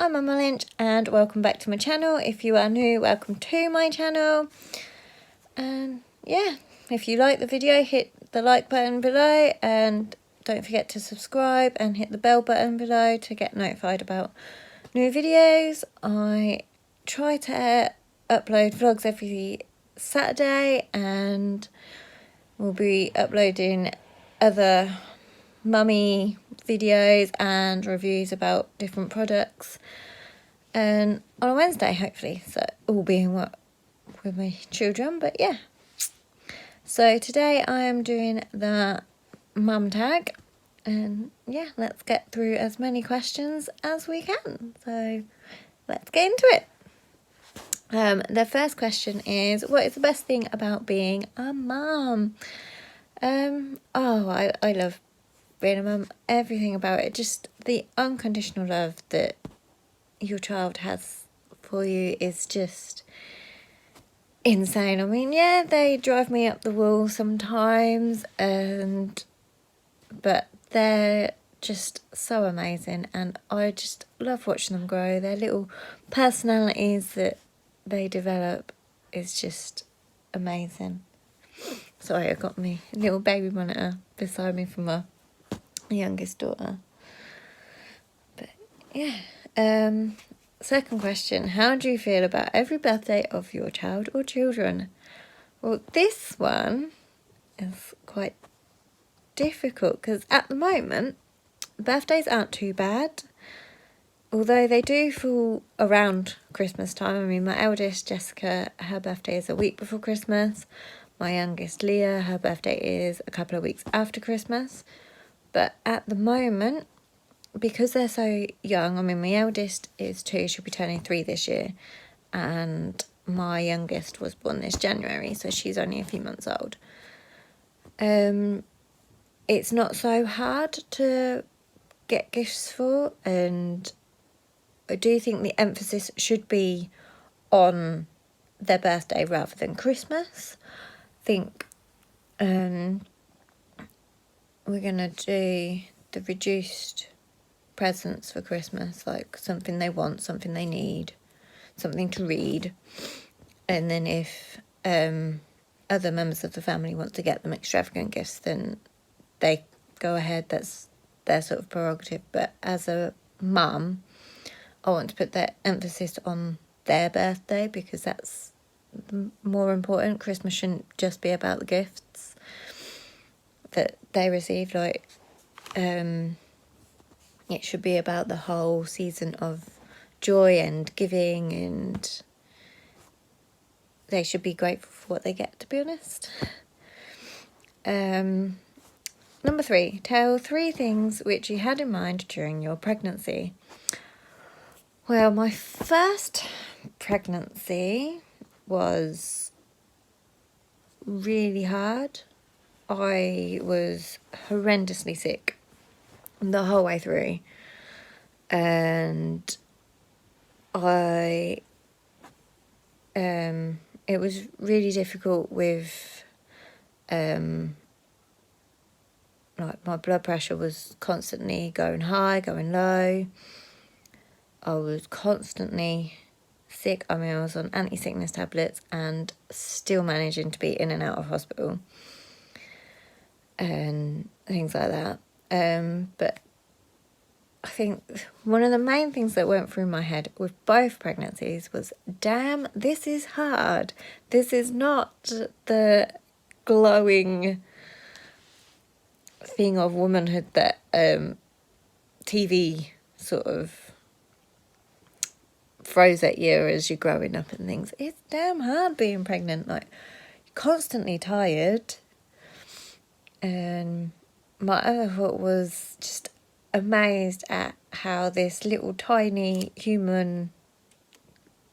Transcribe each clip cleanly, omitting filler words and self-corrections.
I'm Mumma Lynch and welcome back to my channel. If you are new, welcome to my channel. And yeah, if you like the video, hit the like button below and don't forget to subscribe and hit the bell button below to get notified about new videos. I try to upload vlogs every Saturday and we'll be uploading other mummy videos and reviews about different products and on a Wednesday hopefully, so all being what with my children. But yeah, so today I am doing the mum tag and yeah, let's get through as many questions as we can, so let's get into it. The first question is, what is the best thing about being a mum? I love being a mum, everything about it, just the unconditional love that your child has for you is just insane. I mean, yeah, they drive me up the wall sometimes, but they're just so amazing and I just love watching them grow. Their little personalities that they develop is just amazing. Sorry, I got my little baby monitor beside me for my youngest daughter. But yeah, second question, how do you feel about every birthday of your child or children? Well, this one is quite difficult because at the moment birthdays aren't too bad, although they do fall around Christmas time. I mean, my eldest Jessica, her birthday is a week before Christmas. My youngest Leah, her birthday is a couple of weeks after Christmas. But at the moment, because they're so young, I mean, my eldest is 2, she'll be turning 3 this year, and my youngest was born this January, so she's only a few months old. It's not so hard to get gifts for, and I do think the emphasis should be on their birthday rather than Christmas. I think we're going to do the reduced presents for Christmas, like something they want, something they need, something to read, and then if other members of the family want to get them extravagant gifts, then they go ahead, that's their sort of prerogative. But as a mum, I want to put that emphasis on their birthday because that's more important. Christmas shouldn't just be about the gifts that they receive, like it should be about the whole season of joy and giving, and they should be grateful for what they get, to be honest. Number 3, tell 3 things which you had in mind during your pregnancy. Well, my first pregnancy was really hard. I was horrendously sick the whole way through, and it was really difficult with like my blood pressure was constantly going high, going low. I was constantly sick. I mean, I was on anti-sickness tablets and still managing to be in and out of hospital and things like that. But I think one of the main things that went through my head with both pregnancies was, damn, this is hard. This is not the glowing thing of womanhood that TV sort of throws at you as you're growing up and things. It's damn hard being pregnant. Like, you're constantly tired. And my other thought was just amazed at how this little tiny human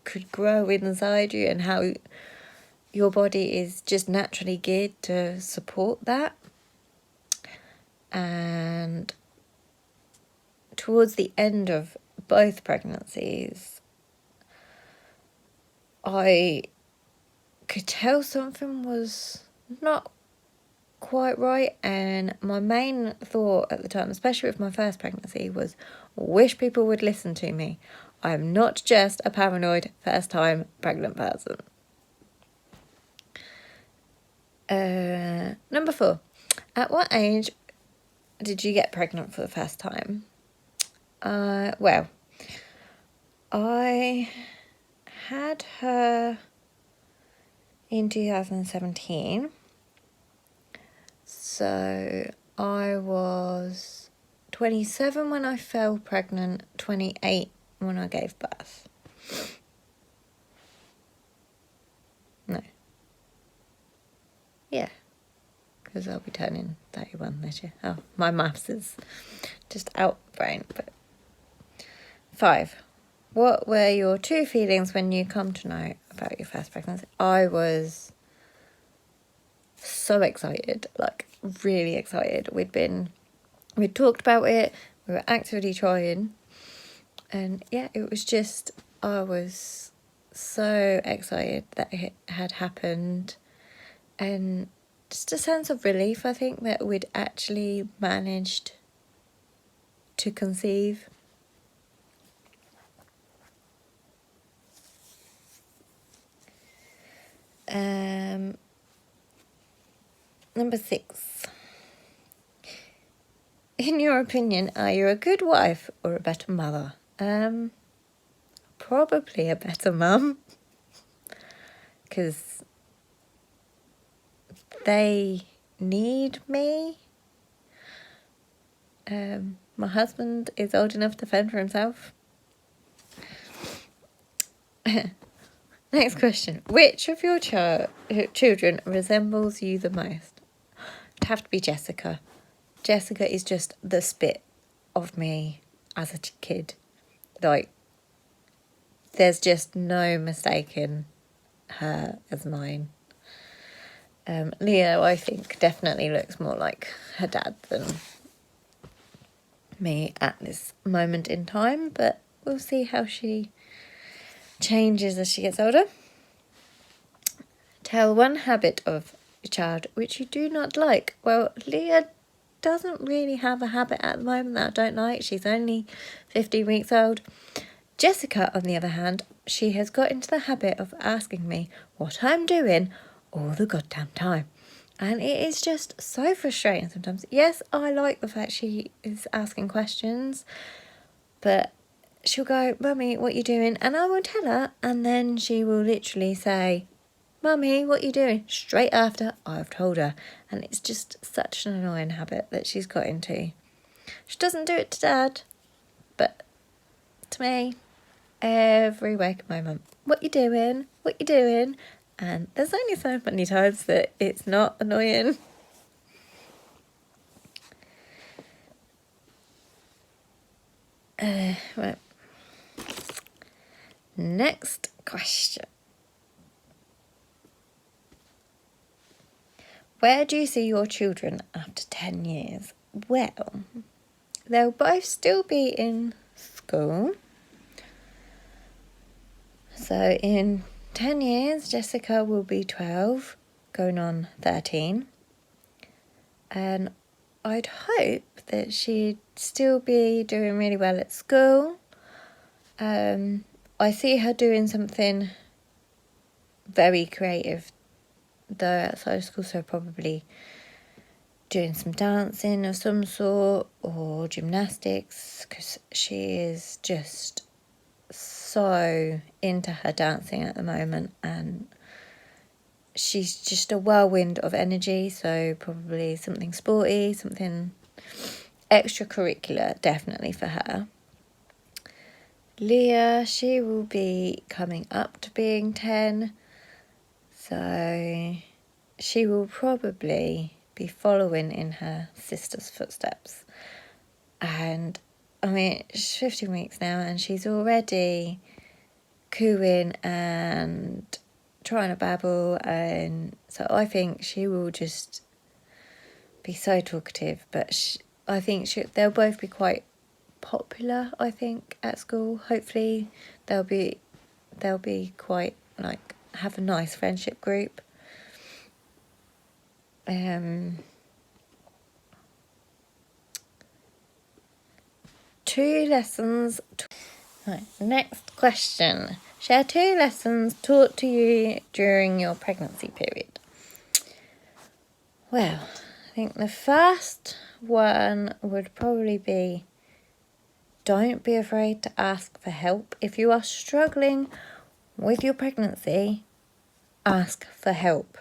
could grow inside you and how your body is just naturally geared to support that. And towards the end of both pregnancies, I could tell something was not quite right, and my main thought at the time, especially with my first pregnancy, was wish people would listen to me. I'm not just a paranoid first-time pregnant person. Number 4. At what age did you get pregnant for the first time? Well, I had her in 2017. So I was 27 when I fell pregnant, 28 when I gave birth. No. Yeah. Because I'll be turning 31 this year. Oh, my maths is just out the brain. But 5. What were your true feelings when you come to know about your first pregnancy? I was so excited, like really excited. We'd talked about it, we were actively trying, and yeah, it was just, I was so excited that it had happened, and just a sense of relief, I think, that we'd actually managed to conceive. Number 6. In your opinion, are you a good wife or a better mother? Probably a better mum, because they need me. My husband is old enough to fend for himself. Next question. Which of your children resembles you the most? It'd have to be Jessica. Jessica is just the spit of me as a kid. Like, there's just no mistaking her as mine. Leo, I think, definitely looks more like her dad than me at this moment in time, but we'll see how she changes as she gets older. Tell one habit of your child which you do not like. Well, Leah doesn't really have a habit at the moment that I don't like. She's only 15 weeks old. Jessica, on the other hand, she has got into the habit of asking me what I'm doing all the goddamn time. And it is just so frustrating sometimes. Yes, I like the fact she is asking questions, but she'll go, Mummy, what you doing? And I will tell her, and then she will literally say, Mummy, what you doing? Straight after I've told her. And it's just such an annoying habit that she's got into. She doesn't do it to Dad, but to me, every waking moment. What you doing? What you doing? And there's only so many times that it's not annoying. Right. Next question. Where do you see your children after 10 years? Well, they'll both still be in school. So in 10 years, Jessica will be 12, going on 13. And I'd hope that she'd still be doing really well at school. I see her doing something very creative, though, outside of school, so probably doing some dancing of some sort or gymnastics, because she is just so into her dancing at the moment, and she's just a whirlwind of energy, so probably something sporty, something extracurricular, definitely for her. Leah, she will be coming up to being 10, so she will probably be following in her sister's footsteps. And I mean, she's 15 weeks now, and she's already cooing and trying to babble, and so I think she will just be so talkative. But I think they'll both be quite popular, I think, at school. Hopefully they'll be quite, like, have a nice friendship group. 2 lessons. Right, next question. Share 2 lessons taught to you during your pregnancy period. Well, I think the first one would probably be, don't be afraid to ask for help. If you are struggling with your pregnancy, ask for help.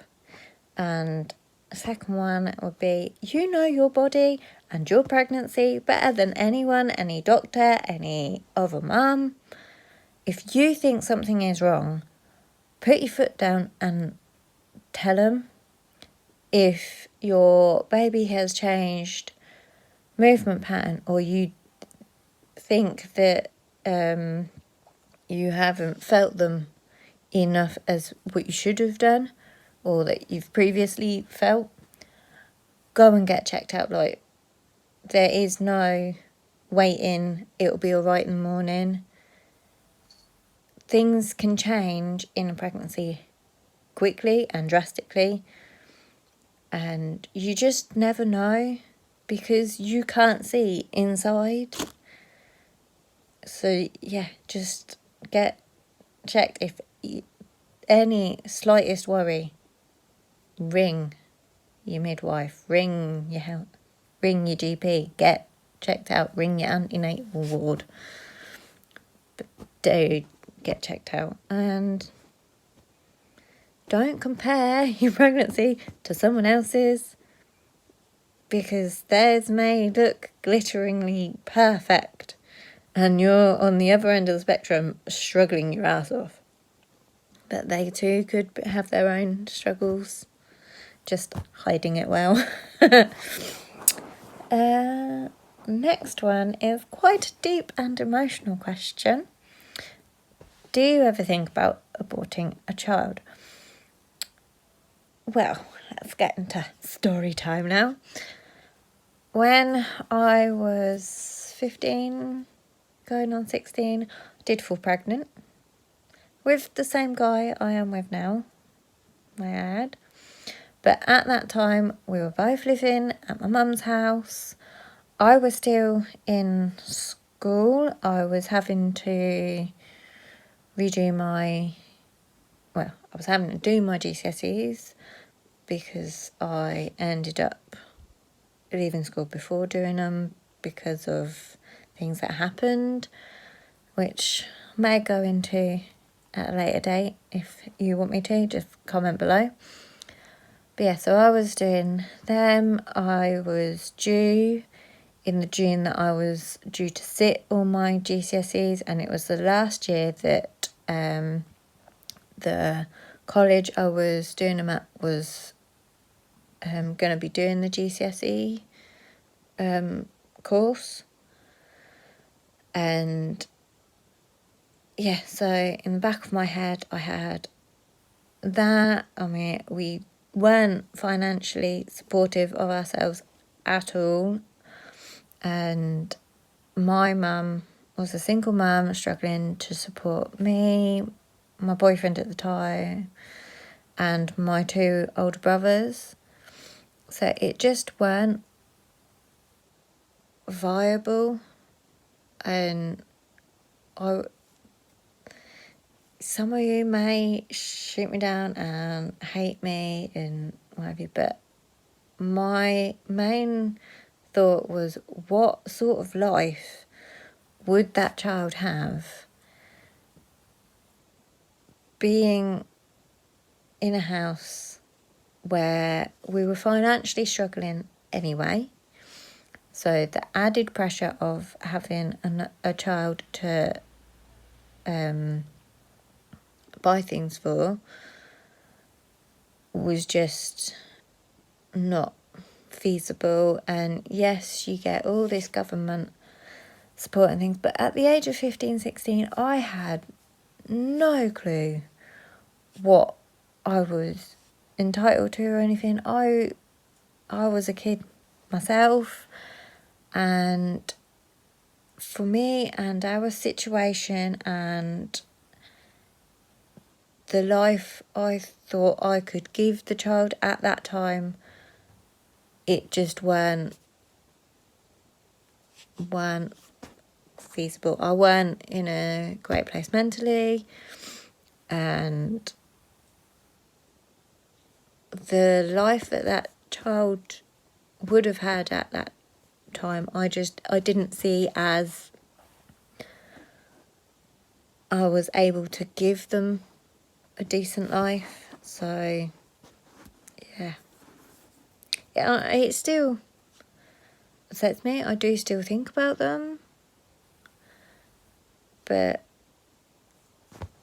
And the second one would be, you know your body and your pregnancy better than anyone, any doctor, any other mum. If you think something is wrong, put your foot down and tell them. If your baby has changed movement pattern, or you think that you haven't felt them enough as what you should have done, or that you've previously felt, go and get checked out. Like, there is no waiting, it'll be all right in the morning. Things can change in a pregnancy quickly and drastically, and you just never know because you can't see inside. So yeah, just get checked. If any slightest worry, ring your midwife, ring your GP, get checked out, ring your antenatal ward. But do get checked out, and don't compare your pregnancy to someone else's, because theirs may look glitteringly perfect and you're on the other end of the spectrum struggling your ass off. But they too could have their own struggles, just hiding it well. Next one is quite a deep and emotional question. Do you ever think about aborting a child? Well, let's get into story time now. When I was 15, going on 16, I did fall pregnant with the same guy I am with now, may I add. But at that time, we were both living at my mum's house. I was still in school. I was having to I was having to do my GCSEs because I ended up leaving school before doing them because of things that happened, which I may go into at a later date. If you want me to, just comment below. But yeah, so I was doing them. I was due in the June that I was due to sit all my GCSEs, and it was the last year that the college I was doing them at was going to be doing the GCSE course. And yeah, so in the back of my head I had that. I mean, we weren't financially supportive of ourselves at all, and my mum was a single mum struggling to support me, my boyfriend at the time, and my 2 older brothers. So it just weren't viable. And some of you may shoot me down and hate me and whatever, but my main thought was, what sort of life would that child have being in a house where we were financially struggling anyway? So the added pressure of having a child to buy things for was just not feasible. And yes, you get all this government support and things, but at the age of 15, 16, I had no clue what I was entitled to or anything. I was a kid myself, and for me and our situation and the life I thought I could give the child at that time, it just weren't feasible. I weren't in a great place mentally, and the life that that child would have had at that time, I didn't see as I was able to give them a decent life. So yeah, it still upsets me. I do still think about them, but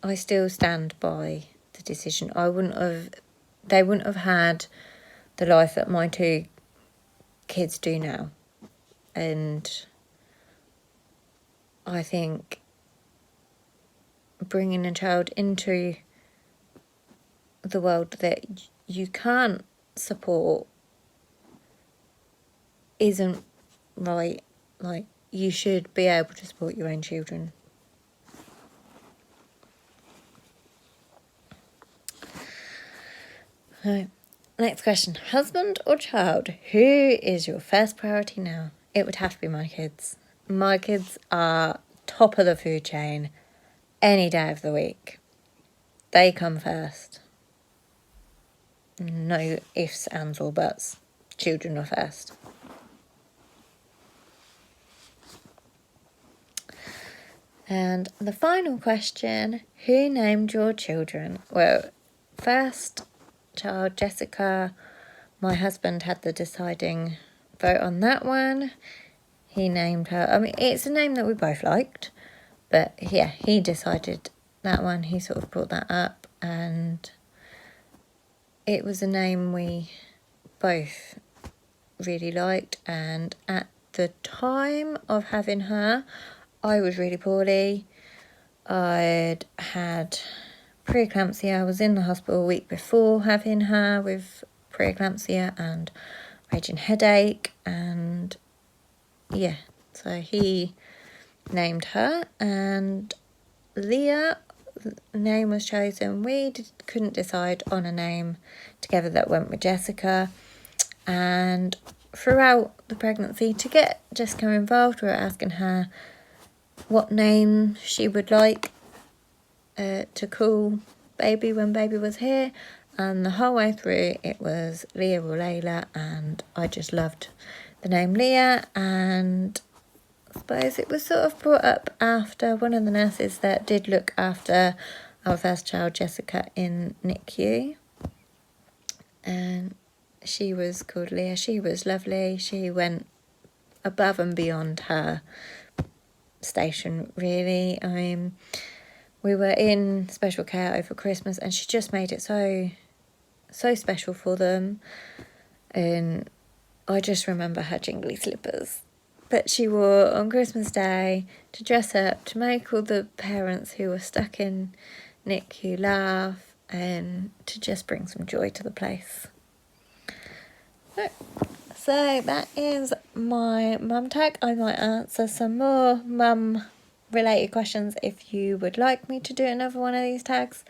I still stand by the decision. They wouldn't have had the life that my two kids do now. And I think bringing a child into the world that you can't support isn't right. Like, you should be able to support your own children. So, next question. Husband or child? Who is your first priority now? It would have to be my kids. My kids are top of the food chain any day of the week. They come first. No ifs, ands or buts. Children are first. And the final question, who named your children? Well, first child, Jessica, my husband had the deciding vote on that one. He named her, I mean, it's a name that we both liked, but yeah, he decided that one. He sort of brought that up, and it was a name we both really liked. And at the time of having her, I was really poorly. I'd had preeclampsia. I was in the hospital a week before having her with preeclampsia and raging headache, and yeah, so he named her, and Leah name was chosen. We couldn't decide on a name together that went with Jessica, and throughout the pregnancy, to get Jessica involved, we were asking her what name she would like to call baby when baby was here, and the whole way through it was Leah or Layla, and I just loved the name Leah. And I suppose it was sort of brought up after one of the nurses that did look after our first child, Jessica, in NICU, and she was called Leah. She was lovely. She went above and beyond her station, really. I mean, we were in special care over Christmas, and she just made it so special for them. And I just remember her jingly slippers that she wore on Christmas Day to dress up, to make all the parents who were stuck in NICU laugh, and to just bring some joy to the place. So that is my mum tag. I might answer some more mum related questions if you would like me to do another one of these tags.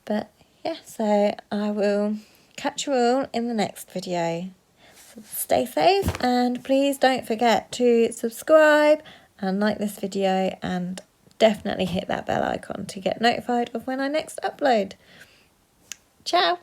But yeah, so I will catch you all in the next video. So stay safe, and please don't forget to subscribe and like this video, and definitely hit that bell icon to get notified of when I next upload. Ciao!